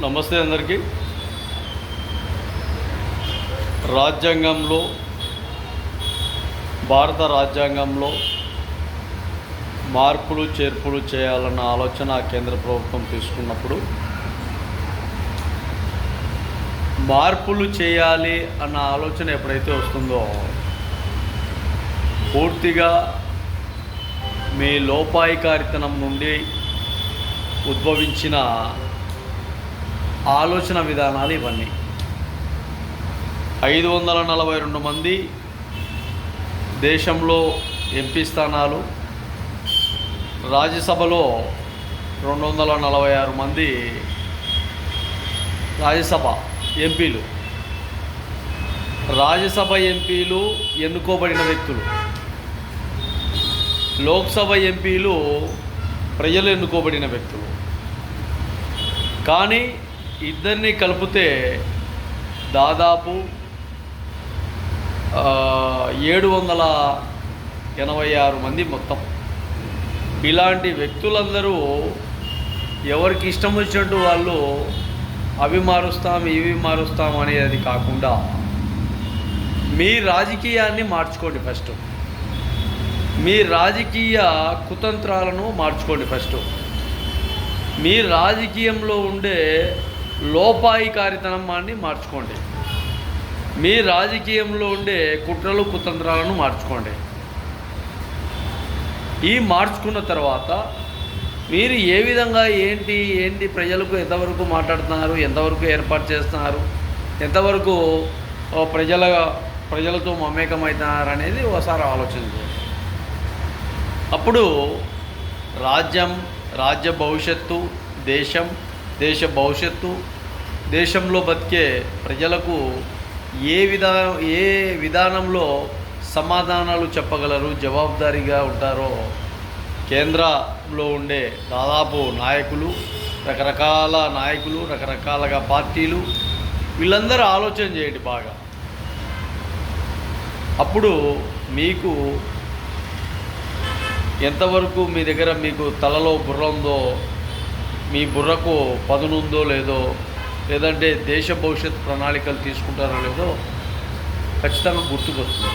నమస్తే అందరికీ. రాజ్యాంగంలో, భారత రాజ్యాంగంలో మార్పులు చేర్పులు చేయాలన్న ఆలోచన కేంద్ర ప్రభుత్వం తీసుకున్నప్పుడు మార్పులు చేయాలి అన్న ఆలోచన ఎప్పుడైతే వస్తుందో పూర్తిగా మీ లోపాయికారితనం నుండి ఉద్భవించిన ఆలోచన విధానాలు ఇవన్నీ. 542 మంది దేశంలో ఎంపీ స్థానాలు, రాజ్యసభలో 246 మంది రాజ్యసభ ఎంపీలు. రాజ్యసభ ఎంపీలు ఎన్నుకోబడిన వ్యక్తులు, లోక్సభ ఎంపీలు ప్రజలు ఎన్నుకోబడిన వ్యక్తులు. కానీ ఇద్దరిని కలిపితే దాదాపు 786 మంది మొత్తం. ఇలాంటి వ్యక్తులందరూ ఎవరికి ఇష్టం వచ్చినట్టు వాళ్ళు అవి మారుస్తాం ఇవి మారుస్తాం అనేది కాకుండా మీ రాజకీయాన్ని మార్చుకోండి. ఫస్ట్ మీ రాజకీయ కుతంత్రాలను మార్చుకోండి. ఫస్ట్ మీ రాజకీయంలో ఉండే లోపాయికారితనాన్ని మార్చుకోండి. మీ రాజకీయంలో ఉండే కుట్రలు కుతంత్రాలను మార్చుకోండి. ఈ మార్చుకున్న తర్వాత మీరు ఏ విధంగా ఏంటి ప్రజలకు ఎంతవరకు మాట్లాడుతున్నారు, ఎంతవరకు ఏర్పాటు చేస్తున్నారు, ఎంతవరకు ప్రజలతో మమేకమవుతున్నారు అనేది ఒకసారి ఆలోచించండి. అప్పుడు రాజ్య భవిష్యత్తు, దేశ భవిష్యత్తు, దేశంలో బతికే ప్రజలకు ఏ విధానంలో సమాధానాలు చెప్పగలరు, జవాబుదారీగా ఉంటారో కేంద్రంలో ఉండే దాదాపు నాయకులు, రకరకాల నాయకులు, రకరకాలుగా పార్టీలు, వీళ్ళందరూ ఆలోచన చేయండి బాగా. అప్పుడు మీకు ఎంతవరకు మీ దగ్గర మీకు తలలో బుర్ర ఉందో, మీ బుర్రకు పదునుందో లేదో, లేదంటే దేశ భవిష్యత్ ప్రణాళికలు తీసుకుంటారో లేదో ఖచ్చితంగా గుర్తుకొస్తుంది.